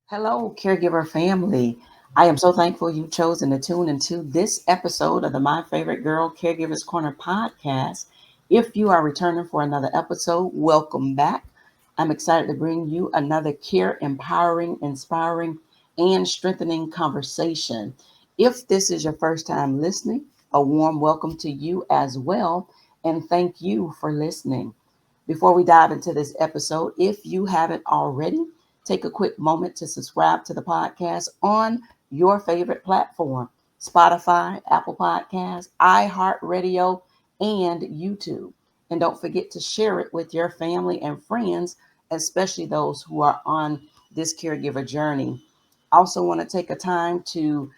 Hello, caregiver family. I am so thankful you've chosen to tune into this episode of the My Favorite Girl Caregivers Corner podcast. If you are returning for another episode, welcome back. I'm excited to bring you another care empowering, inspiring, and strengthening conversation. If this is your first time listening, a warm welcome to you as well, and thank you for listening. Before we dive into this episode, if you haven't already, take a quick moment to subscribe to the podcast on your favorite platform: Spotify, Apple Podcasts, iHeartRadio, and YouTube. And don't forget to share it with your family and friends, especially those who are on this caregiver journey. Also, want to take a time to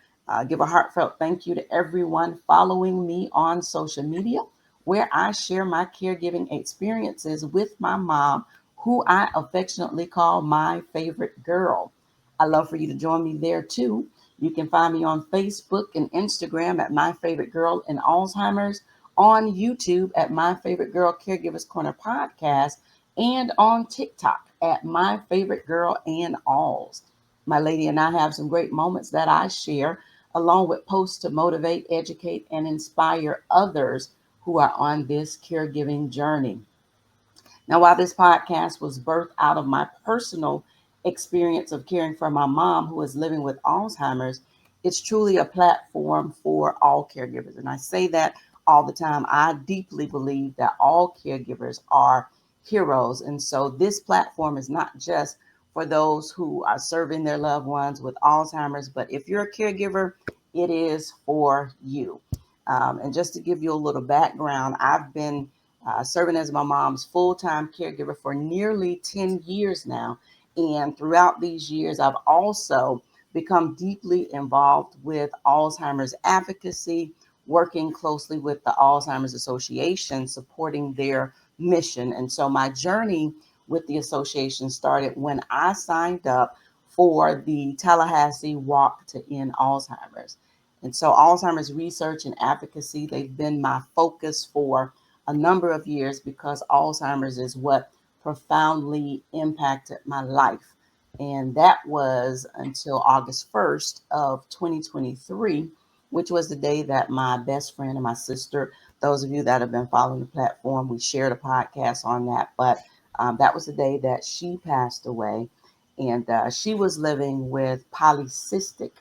give a heartfelt thank you to everyone following me on social media, where I share my caregiving experiences with my mom, who I affectionately call my favorite girl. I love for you to join me there too. You can find me on Facebook and Instagram at My Favorite Girl in Alzheimer's, on YouTube at My Favorite Girl Caregivers Corner Podcast, and on TikTok at My Favorite Girl and Alls. My lady and I have some great moments that I share, along with posts to motivate, educate, and inspire others who are on this caregiving journey. Now, while this podcast was birthed out of my personal experience of caring for my mom who is living with Alzheimer's, it's truly a platform for all caregivers. And I say that all the time. I deeply believe that all caregivers are heroes. And so this platform is not just for those who are serving their loved ones with Alzheimer's, but if you're a caregiver, it is for you. And just to give you a little background, I've been serving as my mom's full-time caregiver for nearly 10 years now. And throughout these years, I've also become deeply involved with Alzheimer's advocacy, working closely with the Alzheimer's Association, supporting their mission. And so my journey with the association started when I signed up for the Tallahassee Walk to End Alzheimer's. And so Alzheimer's research and advocacy, they've been my focus for a number of years because Alzheimer's is what profoundly impacted my life. And that was until August 1st of 2023, which was the day that my best friend and my sister, those of you that have been following the platform, we shared a podcast on that. But that was the day that she passed away. And she was living with polycystic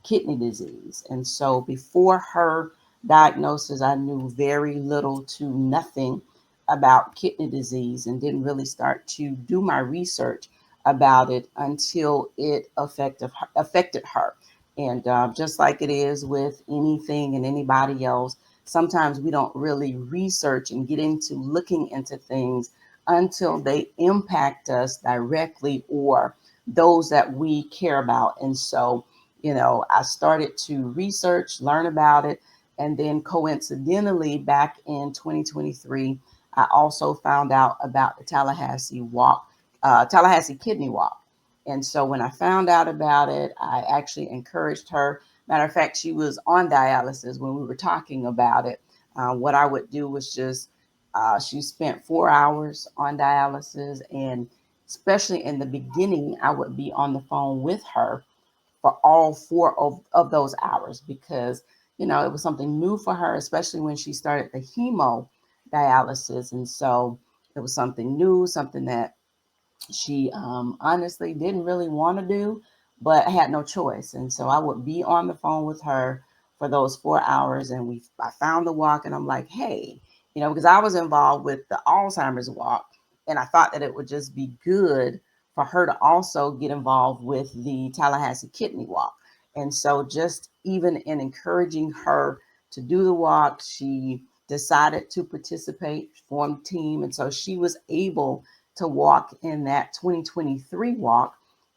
kidney disease. And so before her diagnosis, I knew very little to nothing about kidney disease and didn't really start to do my research about it until it affected her. And just like it is with anything and anybody else, sometimes we don't really research and get into looking into things until they impact us directly or those that we care about. And so, I started to research, learn about it, and then coincidentally, back in 2023, I also found out about the Tallahassee Kidney Walk. And so when I found out about it, I actually encouraged her. Matter of fact, she was on dialysis when we were talking about it. What I would do was just, she spent 4 hours on dialysis. And especially in the beginning, I would be on the phone with her for all four of those hours because, it was something new for her, especially when she started the hemo dialysis. And so it was something new, something that she honestly didn't really want to do, but had no choice. And so I would be on the phone with her for those 4 hours, and I found the walk, and I'm like, hey, because I was involved with the Alzheimer's walk, and I thought that it would just be good for her to also get involved with the Tallahassee Kidney Walk. And so just even in encouraging her to do the walk, she decided to participate, form a team, and so she was able to walk in that 2023 walk.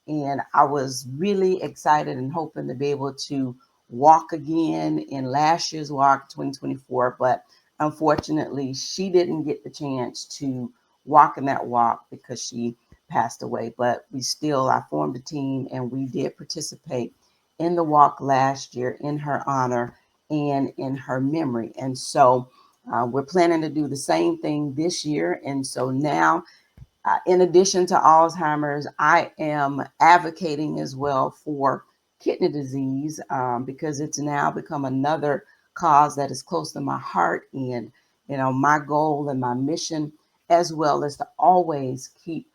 And I was really excited and hoping to be able to walk again in last year's walk, 2024. But unfortunately, she didn't get the chance to walk in that walk because she passed away. But I formed a team and we did participate in the walk last year in her honor and in her memory. And so we're planning to do the same thing this year. And so now In addition to Alzheimer's, I am advocating as well for kidney disease because it's now become another cause that is close to my heart. And, my goal and my mission as well is to always keep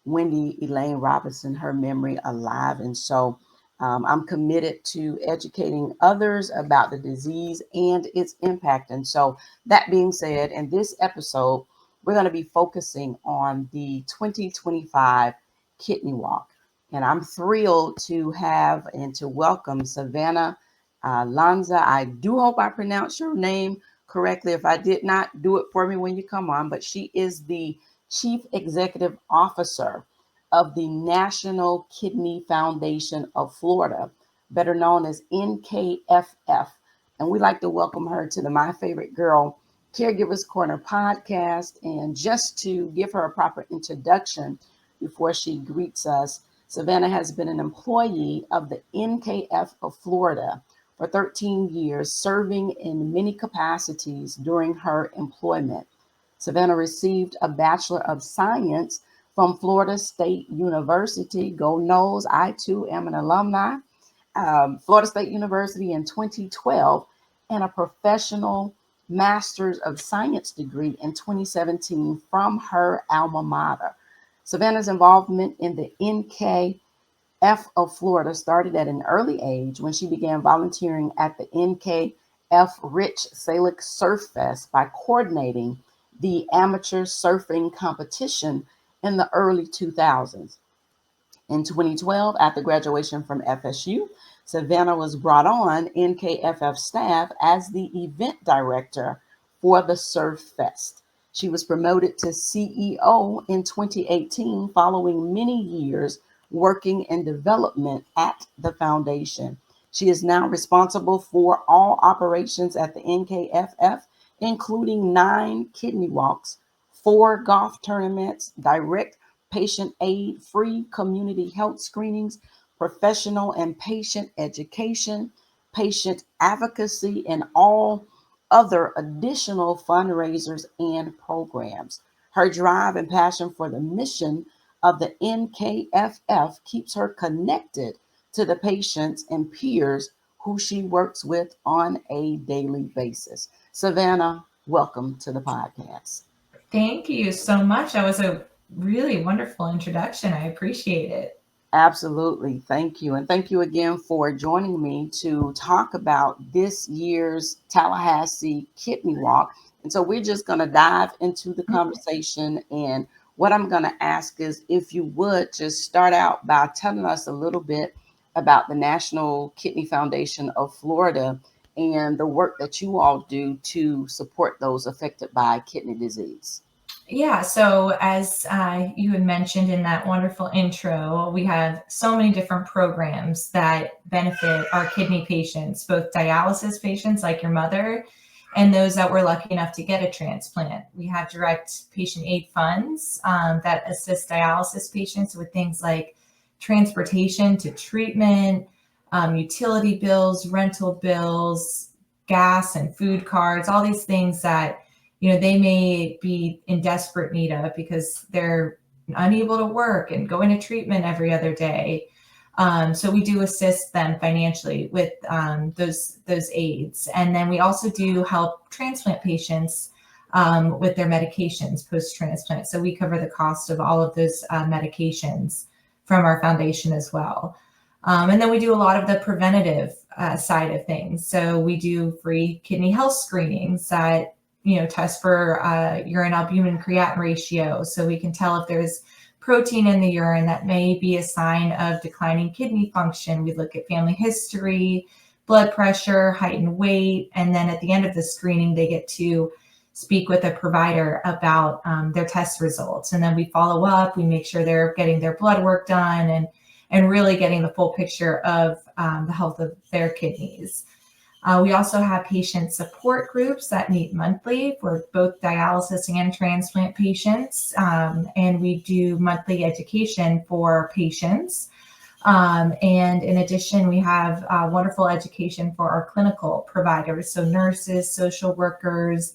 Wendy Elaine Robinson, her memory alive. And so I'm committed to educating others about the disease and its impact. And so, that being said, in this episode, we're going to be focusing on the 2025 Kidney Walk. And I'm thrilled to have and to welcome Savannah Lanza. I do hope I pronounced your name correctly. If I did not, do it for me when you come on. But she is the Chief Executive Officer of the National Kidney Foundation of Florida, better known as NKFF. And we'd like to welcome her to the My Favorite Girl Caregivers Corner podcast. And just to give her a proper introduction before she greets us, Savannah has been an employee of the NKF of Florida for 13 years, serving in many capacities during her employment. Savannah received a Bachelor of Science from Florida State University. Go Noles, I too am an alumni. Florida State University in 2012, and a professional Master's of Science degree in 2017 from her alma mater. Savannah's involvement in the NKF of Florida started at an early age when she began volunteering at the NKF Rich Salic Surf Fest by coordinating the amateur surfing competition in the early 2000s. In 2012, after graduation from FSU, Savannah was brought on NKFF staff as the event director for the Surf Fest. She was promoted to CEO in 2018 following many years working in development at the foundation. She is now responsible for all operations at the NKFF, including 9 kidney walks, 4 golf tournaments, direct patient aid, free community health screenings, professional and patient education, patient advocacy, and all other additional fundraisers and programs. Her drive and passion for the mission of the NKFF keeps her connected to the patients and peers who she works with on a daily basis. Savannah, welcome to the podcast. Thank you so much. That was a really wonderful introduction. I appreciate it. Absolutely. Thank you. And thank you again for joining me to talk about this year's Tallahassee Kidney Walk. And so we're just going to dive into the conversation. And what I'm going to ask is if you would just start out by telling us a little bit about the National Kidney Foundation of Florida and the work that you all do to support those affected by kidney disease. Yeah, so as you had mentioned in that wonderful intro, we have so many different programs that benefit our kidney patients, both dialysis patients like your mother and those that were lucky enough to get a transplant. We have direct patient aid funds that assist dialysis patients with things like transportation to treatment, utility bills, rental bills, gas and food cards, all these things that they may be in desperate need of because they're unable to work and go into treatment every other day. So we do assist them financially with those aids. And then we also do help transplant patients with their medications post-transplant. So we cover the cost of all of those medications from our foundation as well. And then we do a lot of the preventative side of things. So we do free kidney health screenings that test for urine albumin creatinine ratio, so we can tell if there's protein in the urine that may be a sign of declining kidney function. We look at family history, blood pressure, height and weight, and then at the end of the screening, they get to speak with a provider about their test results. And then we follow up, we make sure they're getting their blood work done and really getting the full picture of the health of their kidneys. We also have patient support groups that meet monthly for both dialysis and transplant patients. And we do monthly education for patients. And in addition, we have wonderful education for our clinical providers. So nurses, social workers,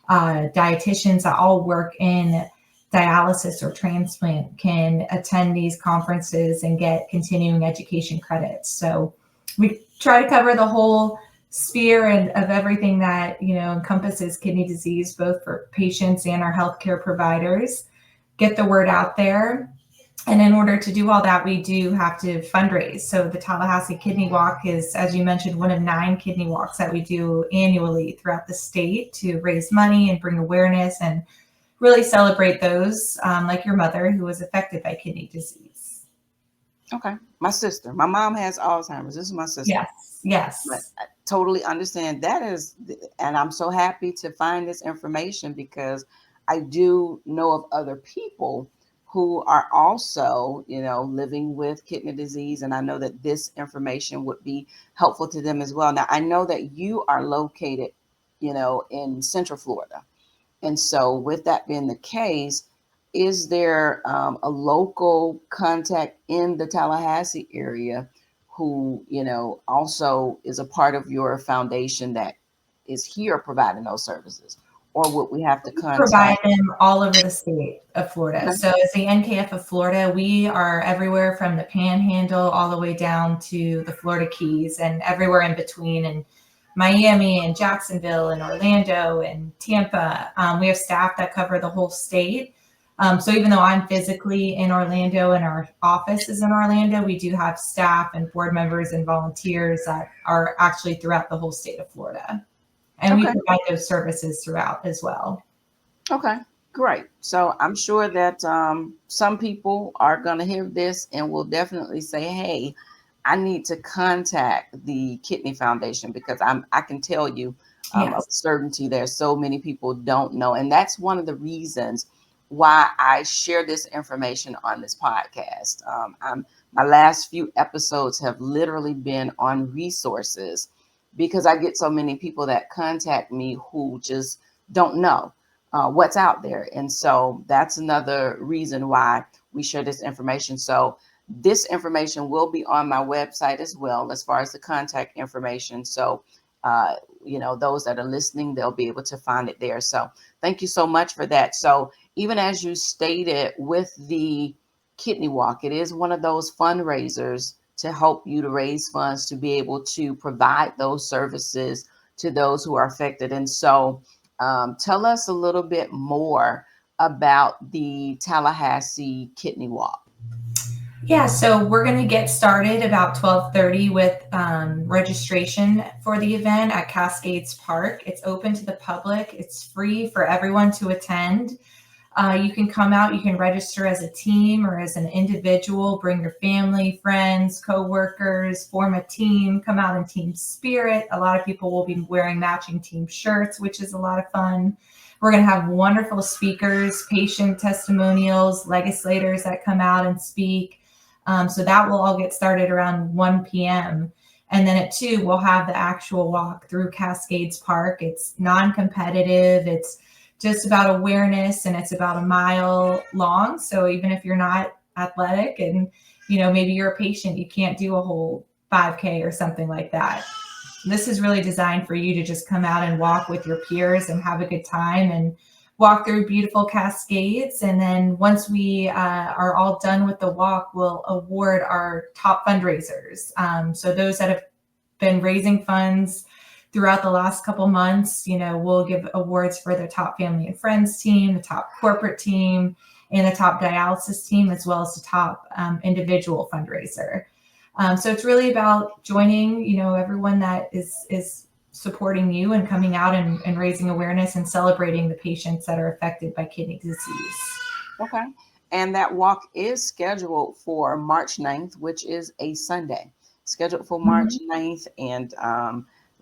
dietitians that all work in dialysis or transplant can attend these conferences and get continuing education credits. So we try to cover the whole sphere and of everything that, encompasses kidney disease, both for patients and our healthcare providers, get the word out there. And in order to do all that, we do have to fundraise. So the Tallahassee Kidney Walk is, as you mentioned, one of 9 kidney walks that we do annually throughout the state to raise money and bring awareness and really celebrate those, like your mother, who was affected by kidney disease. Okay. My mom has Alzheimer's. This is my sister. Yes. But I totally understand that and I'm so happy to find this information because I do know of other people who are also, living with kidney disease. And I know that this information would be helpful to them as well. Now, I know that you are located, in Central Florida. And so with that being the case, is there a local contact in the Tallahassee area who, also is a part of your foundation that is here providing those services? Or would we have to Provide contact? them all over the state of Florida. Okay. So as the NKF of Florida, we are everywhere from the Panhandle all the way down to the Florida Keys and everywhere in between, and Miami and Jacksonville and Orlando and Tampa. We have staff that cover the whole state. So even though I'm physically in Orlando and our office is in Orlando, we do have staff and board members and volunteers that are actually throughout the whole state of Florida. And we Okay. provide those services throughout as well. Okay, great. So I'm sure that some people are going to hear this and will definitely say, "Hey, I need to contact the Kidney Foundation," because I can tell you of Yes. certainty there's so many people don't know, and that's one of the reasons why I share this information on this podcast. My last few episodes have literally been on resources because I get so many people that contact me who just don't know what's out there. And so that's another reason why we share this information. So this information will be on my website as well, as far as the contact information. So, those that are listening, they'll be able to find it there. So thank you so much for that. So even as you stated with the Kidney Walk, it is one of those fundraisers to help you to raise funds to be able to provide those services to those who are affected. And so tell us a little bit more about the Tallahassee Kidney Walk. Yeah, so we're going to get started about 12:30 with registration for the event at Cascades Park. It's open to the public. It's free for everyone to attend. You can come out, you can register as a team or as an individual, bring your family, friends, coworkers, form a team, come out in team spirit. A lot of people will be wearing matching team shirts, which is a lot of fun. We're going to have wonderful speakers, patient testimonials, legislators that come out and speak. So that will all get started around 1 p.m. And then at 2, we'll have the actual walk through Cascades Park. It's non-competitive. It's just about awareness, and it's about a mile long. So even if you're not athletic and, maybe you're a patient, you can't do a whole 5K or something like that. This is really designed for you to just come out and walk with your peers and have a good time and walk through beautiful Cascades. And then once we are all done with the walk, we'll award our top fundraisers. So those that have been raising funds throughout the last couple months, we'll give awards for the top family and friends team, the top corporate team, and the top dialysis team, as well as the top individual fundraiser. So it's really about joining, everyone that is supporting you and coming out and raising awareness and celebrating the patients that are affected by kidney disease. Okay. And that walk is scheduled for March 9th, which is a Sunday. Scheduled for March 9th. And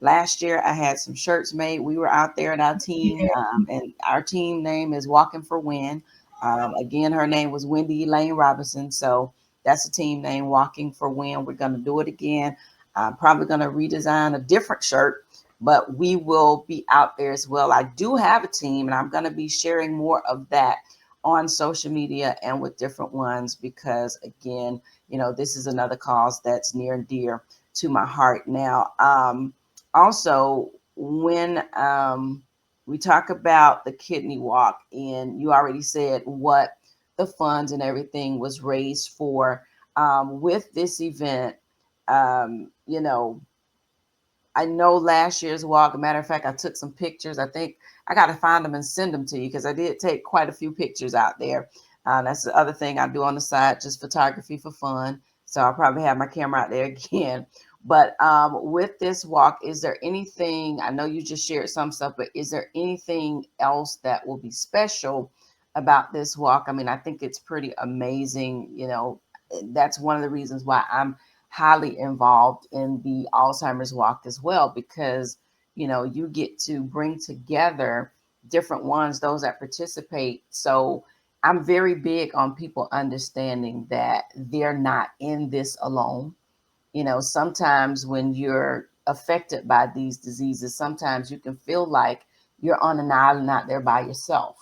last year I had some shirts made. We were out there in our team, and our team name is Walking for Win. Again, her name was Wendy Elaine Robinson. So that's the team name, Walking for Win. We're going to do it again. I'm probably going to redesign a different shirt, but we will be out there as well. I do have a team, and I'm going to be sharing more of that on social media and with different ones because, again, this is another cause that's near and dear to my heart. Now, also, when we talk about the kidney walk, and you already said what the funds and everything was raised for with this event. You know, I know last year's walk. A matter of fact, I took some pictures. I think I got to find them and send them to you because I did take quite a few pictures out there. That's the other thing I do on the side, just photography for fun. So I'll probably have my camera out there again. But with this walk, is there anything? I know you just shared some stuff, but is there anything else that will be special about this walk? I mean, I think it's pretty amazing. You know, that's one of the reasons why I'm highly involved in the Alzheimer's walk as well, because you know you get to bring together different ones, those that participate. So I'm very big on people understanding that they're not in this alone. You know, sometimes when you're affected by these diseases, sometimes you can feel like you're on an island out there by yourself.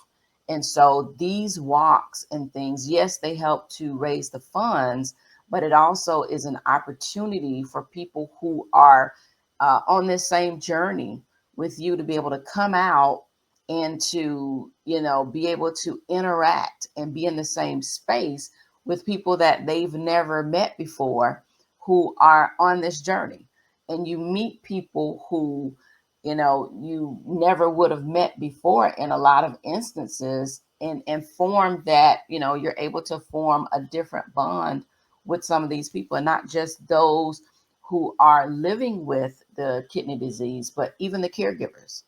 And so these walks and things, yes, they help to raise the funds, but it also is an opportunity for people who are on this same journey with you to be able to come out and to, you know, be able to interact and be in the same space with people that they've never met before who are on this journey. And you meet people who, you know, you never would have met before in a lot of instances, and form that, you know, you're able to form a different bond with some of these people, and not just those who are living with the kidney disease, but even the caregivers.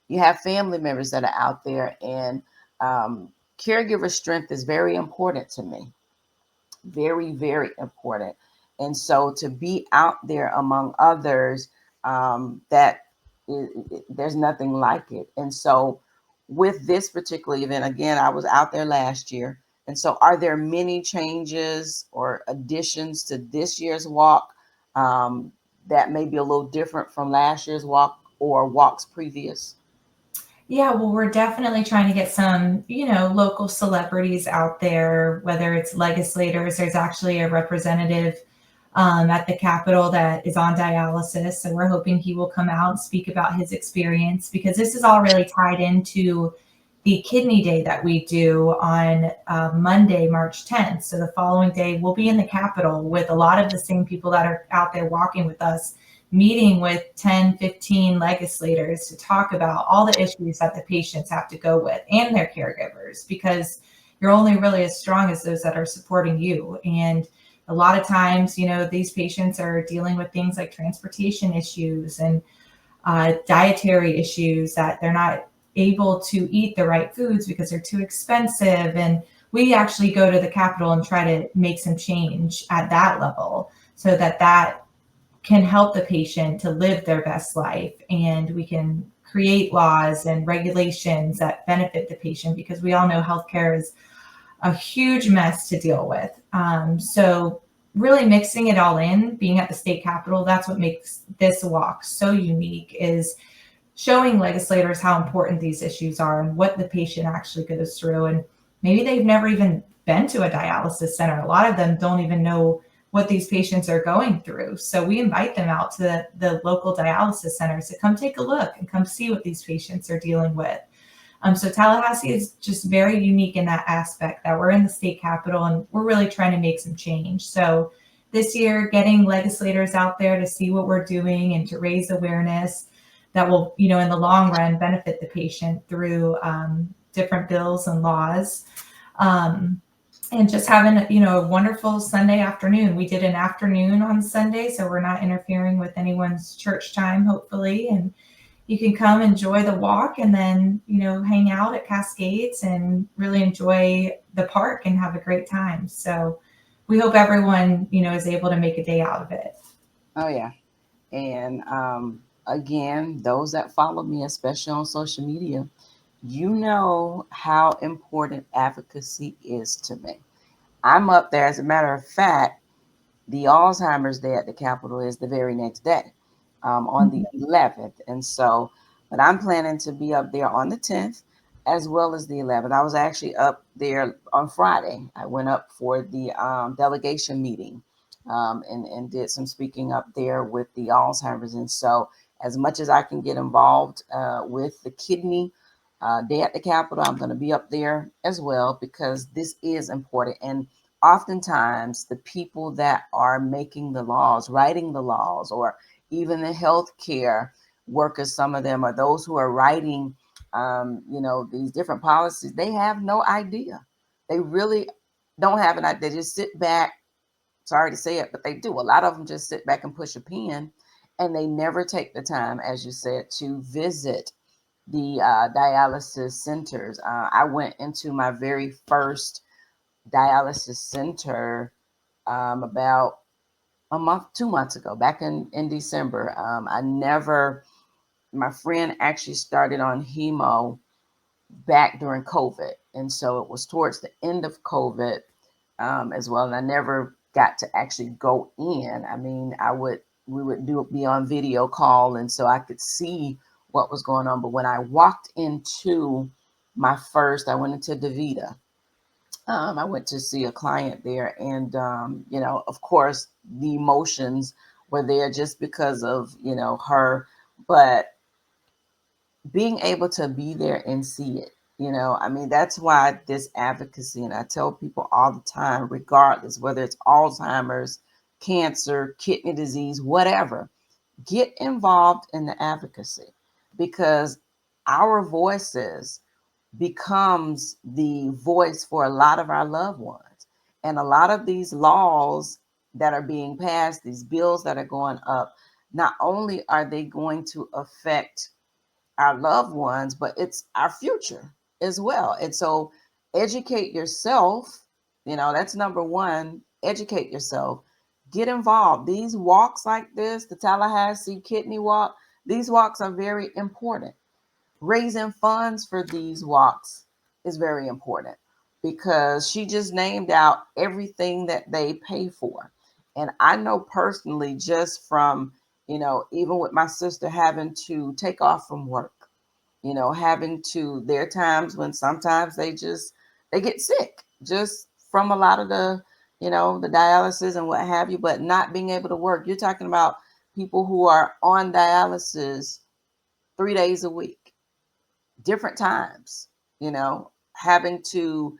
You have family members that are out there, and caregiver strength is very important to me, very, very important. And so to be out there among others, that there's nothing like it. And so with this particular event, again, I was out there last year. And so are there many changes or additions to this year's walk that may be a little different from last year's walk or walks previous? Yeah, well, we're definitely trying to get some, local celebrities out there, whether it's legislators. There's actually a representative at the Capitol that is on dialysis. So we're hoping he will come out and speak about his experience, because this is all really tied into the kidney day that we do on Monday, March 10th. So the following day, we'll be in the Capitol with a lot of the same people that are out there walking with us, meeting with 10, 15 legislators to talk about all the issues that the patients have to go with and their caregivers, because you're only really as strong as those that are supporting you. And a lot of times, these patients are dealing with things like transportation issues and dietary issues, that they're not able to eat the right foods because they're too expensive. And we actually go to the Capitol and try to make some change at that level, so that can help the patient to live their best life. And we can create laws and regulations that benefit the patient, because we all know healthcare is a huge mess to deal with. So really mixing it all in, being at the state capitol, that's what makes this walk so unique, is showing legislators how important these issues are and what the patient actually goes through. And maybe they've never even been to a dialysis center. A lot of them don't even know what these patients are going through. So we invite them out to the local dialysis centers to come take a look and come see what these patients are dealing with. So Tallahassee is just very unique in that aspect, that we're in the state capitol and we're really trying to make some change. So this year, getting legislators out there to see what we're doing and to raise awareness that will, in the long run, benefit the patient through different bills and laws. And just having, a wonderful Sunday afternoon. We did an afternoon on Sunday, so we're not interfering with anyone's church time, hopefully. And you can come enjoy the walk and then, hang out at Cascades and really enjoy the park and have a great time. So we hope everyone, is able to make a day out of it. Oh, yeah. And again, those that follow me, especially on social media, you know how important advocacy is to me. I'm up there. As a matter of fact, the Alzheimer's Day at the Capitol is the very next day, on the 11th. And so, but I'm planning to be up there on the 10th as well as the 11th. I was actually up there on Friday. I went up for the delegation meeting, and did some speaking up there with the Alzheimer's. And so, as much as I can get involved with the kidney Day at the Capitol. I'm going to be up there as well because this is important. And oftentimes, the people that are making the laws, writing the laws, or even the healthcare workers, some of them are those who are writing, these different policies. They have no idea. They really don't have an idea. They just sit back. Sorry to say it, but they do. A lot of them just sit back and push a pen, and they never take the time, as you said, to visit the dialysis centers. I went into my very first dialysis center about a month, 2 months ago, back in December. My friend actually started on hemo back during COVID. And so it was towards the end of COVID as well. And I never got to actually go in. I mean, we would be on video call. And so I could see what was going on. But when I walked into I went into DaVita. I went to see a client there. And, of course, the emotions were there just because of, her. But being able to be there and see it, I mean, that's why this advocacy, and I tell people all the time, regardless whether it's Alzheimer's, cancer, kidney disease, whatever, get involved in the advocacy, because our voices becomes the voice for a lot of our loved ones. And a lot of these laws that are being passed, these bills that are going up, not only are they going to affect our loved ones, but it's our future as well. And so educate yourself, that's number one. Educate yourself, get involved. These walks like this, the Tallahassee Kidney Walk, these walks are very important. Raising funds for these walks is very important, because she just named out everything that they pay for. And I know personally, just from, even with my sister having to take off from work, there are times when sometimes they get sick just from a lot of the dialysis and what have you, but not being able to work. You're talking about people who are on dialysis 3 days a week, different times, having to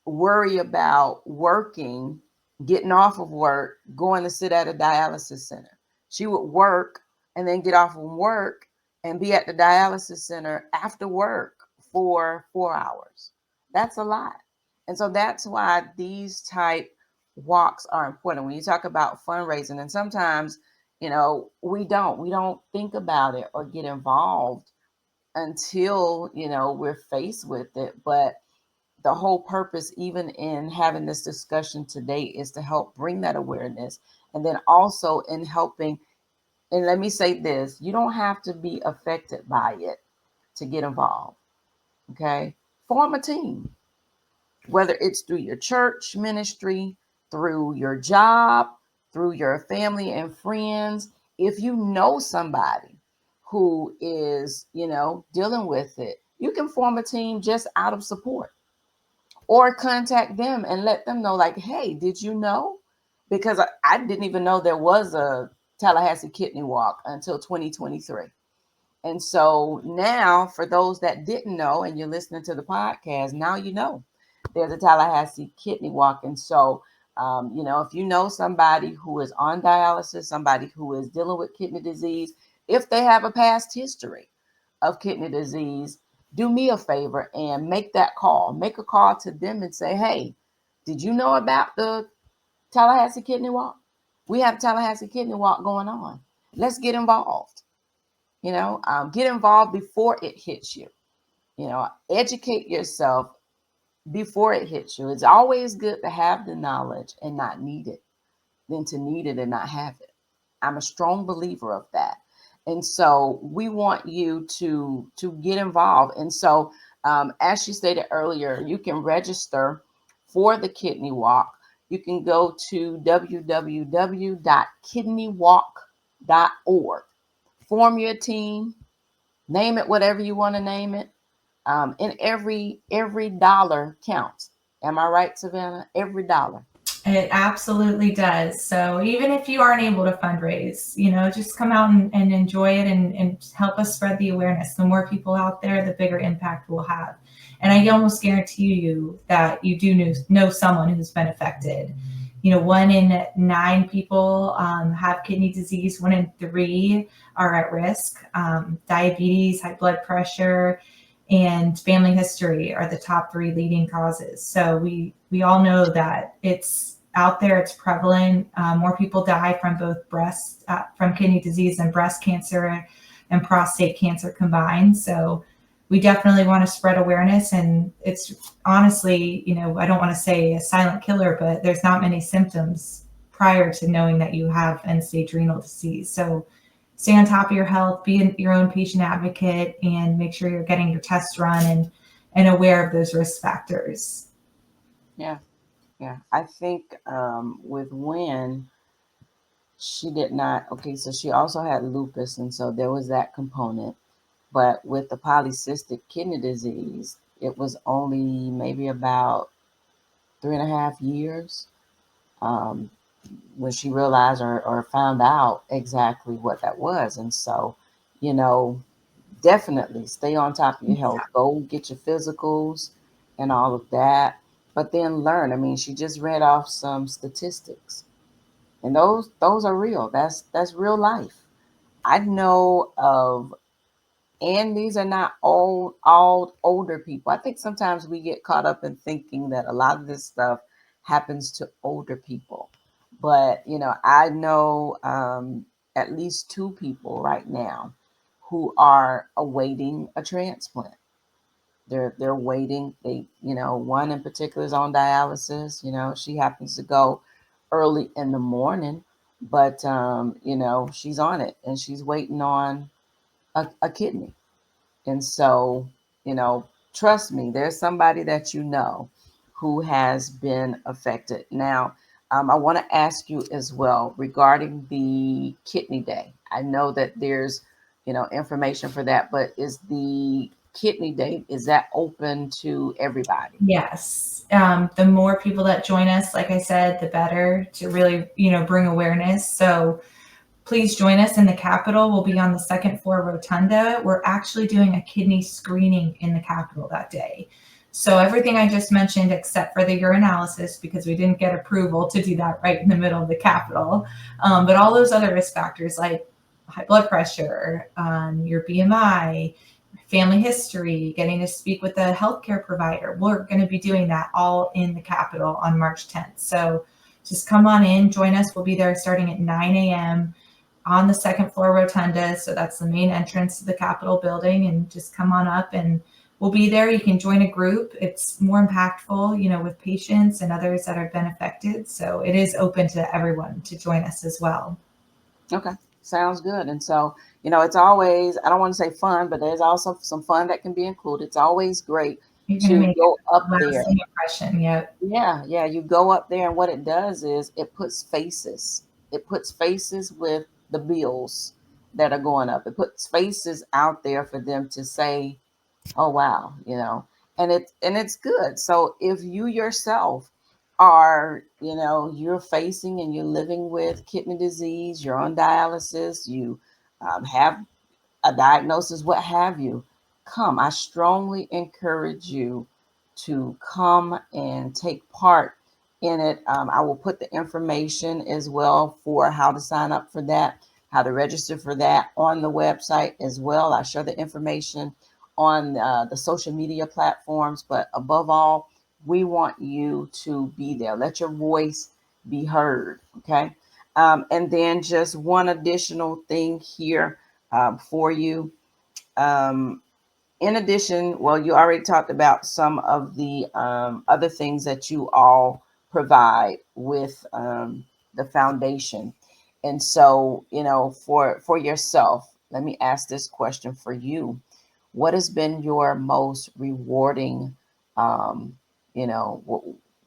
worry about working, getting off of work, going to sit at a dialysis center. She would work and then get off from work and be at the dialysis center after work for 4 hours. That's a lot. And so that's why these type walks are important. When you talk about fundraising, and sometimes, we don't think about it or get involved until, we're faced with it. But the whole purpose, even in having this discussion today, is to help bring that awareness. And then also in helping, and let me say this, you don't have to be affected by it to get involved. Okay. Form a team, whether it's through your church ministry, through your job, through your family and friends. If you know somebody who is, dealing with it, you can form a team just out of support, or contact them and let them know, like, hey, did you know? Because I didn't even know there was a Tallahassee Kidney Walk until 2023. And so now, for those that didn't know, and you're listening to the podcast, now you know there's a Tallahassee Kidney Walk. And so, if you know somebody who is on dialysis, somebody who is dealing with kidney disease, if they have a past history of kidney disease, do me a favor and make that call. Make a call to them and say, hey, did you know about the Tallahassee Kidney Walk? We have Tallahassee Kidney Walk going on. Let's get involved. Get involved before it hits you. Educate yourself before it hits you. It's always good to have the knowledge and not need it than to need it and not have it. I'm a strong believer of that. And so we want you to get involved. And so, as she stated earlier, you can register for the Kidney Walk. You can go to www.kidneywalk.org. Form your team, name it whatever you want to name it. And every dollar counts. Am I right, Savannah? Every dollar. It absolutely does. So even if you aren't able to fundraise, just come out and enjoy it and help us spread the awareness. The more people out there, the bigger impact we'll have. And I almost guarantee you that you do know someone who's been affected. 1 in 9 people have kidney disease. 1 in 3 are at risk. Diabetes, high blood pressure, and family history are the top 3 leading causes. So we all know that it's out there, it's prevalent. More people die from both from kidney disease and breast cancer and prostate cancer combined. So we definitely want to spread awareness. And it's honestly, I don't want to say a silent killer, but there's not many symptoms prior to knowing that you have end-stage renal disease. So stay on top of your health, be your own patient advocate, and make sure you're getting your tests run and aware of those risk factors. Yeah, yeah. I think with Wynn, she did not. Okay, so she also had lupus, and so there was that component. But with the polycystic kidney disease, it was only maybe about 3.5 years um, when she realized or found out exactly what that was. And so, you know, definitely stay on top of your health. Go get your physicals and all of that. But then learn. I mean, she just read off some statistics, and those are real. That's real life. I know of, and these are not all older people. I think sometimes we get caught up in thinking that a lot of this stuff happens to older people. But I know at least 2 people right now who are awaiting a transplant. They're waiting. One in particular is on dialysis. She happens to go early in the morning, but she's on it and she's waiting on a kidney. And so, trust me, there's somebody that who has been affected. Now, I want to ask you as well regarding the kidney day. I know that there's, information for that, but is the kidney day, is that open to everybody? Yes. The more people that join us, like I said, the better to really, bring awareness. So please join us in the Capitol. We'll be on the second floor rotunda. We're actually doing a kidney screening in the Capitol that day. So everything I just mentioned, except for the urinalysis, because we didn't get approval to do that right in the middle of the Capitol. But all those other risk factors like high blood pressure, your BMI, family history, getting to speak with a healthcare provider, we're going to be doing that all in the Capitol on March 10th. So just come on in, join us. We'll be there starting at 9 a.m. on the second floor rotunda. So that's the main entrance to the Capitol building, and just come on up and we'll be there. You can join a group. It's more impactful, with patients and others that have been affected. So it is open to everyone to join us as well. Okay, sounds good. And so, it's always, I don't want to say fun, but there's also some fun that can be included. It's always great You're going to to make go up a there. lasting impression. Yep. Yeah, yeah. You go up there, and what it does is it puts faces. It puts faces with the bills that are going up. It puts faces out there for them to say, "Oh wow," and it's good. So if you yourself are, you're facing and you're living with kidney disease, you're on dialysis, you have a diagnosis, what have you, come. I strongly encourage you to come and take part in it. I will put the information as well for how to sign up for that, how to register for that on the website as well. I share the information on the social media platforms, but above all, we want you to be there. Let your voice be heard. Okay. And then just one additional thing here for you. Um, in addition, well, you already talked about some of the other things that you all provide with the foundation. And so, for yourself, let me ask this question for you. What has been your most rewarding, um,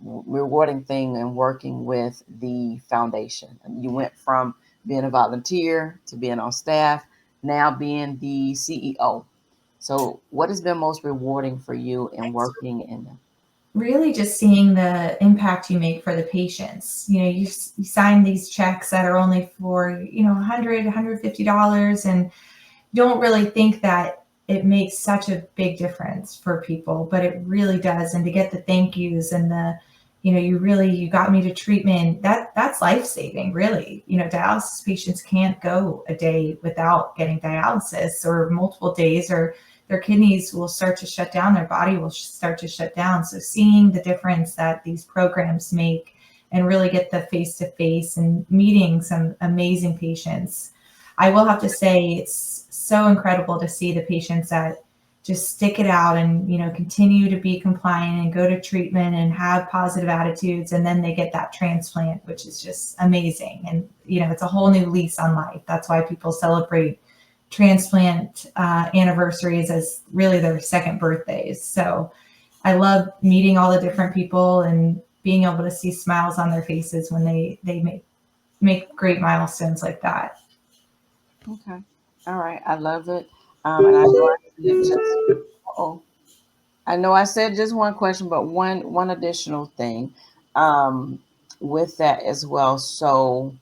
rewarding thing in working with the foundation? I mean, you went from being a volunteer to being on staff, now being the CEO. So, what has been most rewarding for you in working in them? really just seeing the impact you make for the patients. You sign these checks that are only for, $100, $150, and don't really think that it makes such a big difference for people, but it really does. And to get the thank yous and you got me to treatment, that's life-saving, really. Dialysis patients can't go a day without getting dialysis, or multiple days, or their kidneys will start to shut down, their body will start to shut down. So seeing the difference that these programs make, and really get the face-to-face and meeting some amazing patients. I will have to say, it's so incredible to see the patients that just stick it out and continue to be compliant and go to treatment and have positive attitudes, and then they get that transplant, which is just amazing. And it's a whole new lease on life. That's why people celebrate transplant anniversaries as really their second birthdays. So I love meeting all the different people and being able to see smiles on their faces when they make great milestones like that. Okay. All right. I love it. And I know I said just, oh, I know I said just one question, but one additional thing um, with that as well. So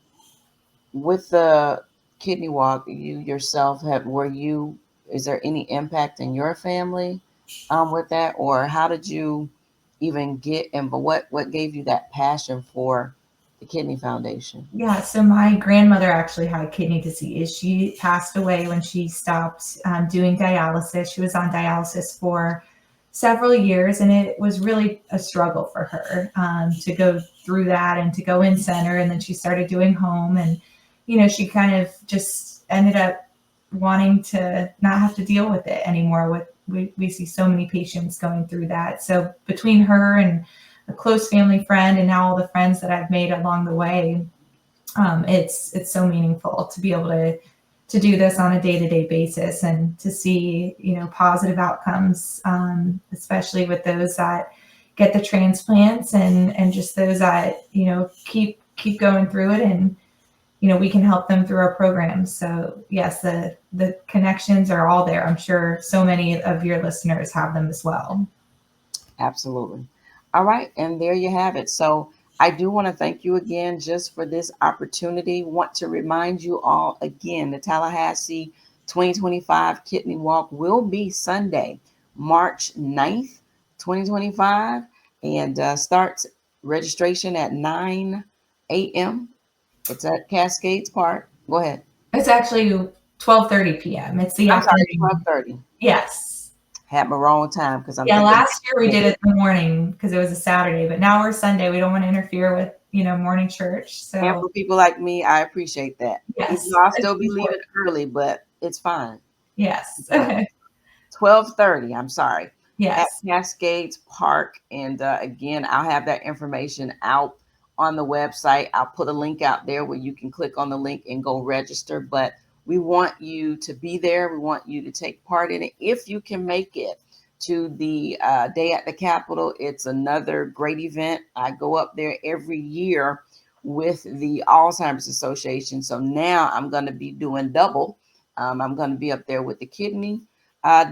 with the kidney walk, you yourself is there any impact in your family with that, or how did you even get in? But what gave you that passion for the Kidney Foundation? Yeah, so my grandmother actually had kidney disease. She passed away when she stopped doing dialysis. She was on dialysis for several years, and it was really a struggle for her to go through that and to go in center. And then she started doing home, and she kind of just ended up wanting to not have to deal with it anymore. We see so many patients going through that. So between her and a close family friend, and now all the friends that I've made along the way, it's so meaningful to be able to do this on a day-to-day basis, and to see positive outcomes, especially with those that get the transplants, and just those that keep going through it, and we can help them through our programs. So yes, the connections are all there. I'm sure so many of your listeners have them as well. Absolutely. All right, and there you have it. So I do want to thank you again just for this opportunity. Want to remind you all again, the Tallahassee 2025 Kidney Walk will be Sunday, March 9th, 2025, and starts registration at 9 a.m. It's at Cascades Park. Go ahead. It's actually 12:30 p.m. It's the I'm sorry, afternoon. 12:30. Yes. Had my wrong time because I'm Yeah, thinking. last year we did it in the morning because it was a Saturday, but now we're Sunday. We don't want to interfere with, morning church. And So for people like me, I appreciate that. Even yes, though I'll it's still be leaving important. early, but it's fine. Yes. It's fine. 12:30, I'm sorry, at Yes. Cascades Park. And again, I'll have that information out on the website. I'll put a link out there where you can click on the link and go register. But we want you to be there. We want you to take part in it. If you can make it to the day at the Capitol, it's another great event. I go up there every year with the Alzheimer's Association. So now I'm going to be doing double. I'm going to be up there with the kidney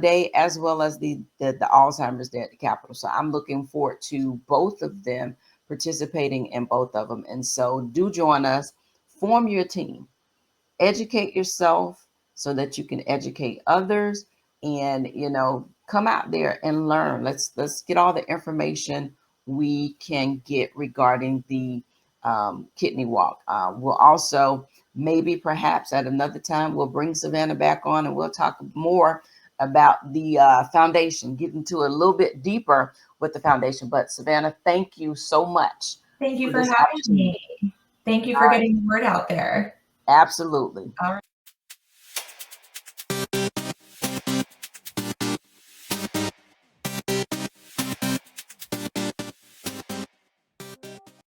day, as well as the Alzheimer's Day at the Capitol. So I'm looking forward to both of them, participating in both of them. And so do join us, form your team, educate yourself so that you can educate others, and come out there and learn. Let's get all the information we can get regarding the kidney walk. We'll also, maybe perhaps at another time, we'll bring Savannah back on and we'll talk more about the foundation, get into a little bit deeper with the foundation. But Savannah, thank you so much Thank you for for this having opportunity. me. Thank you All for right, getting the word out there. absolutely. All right.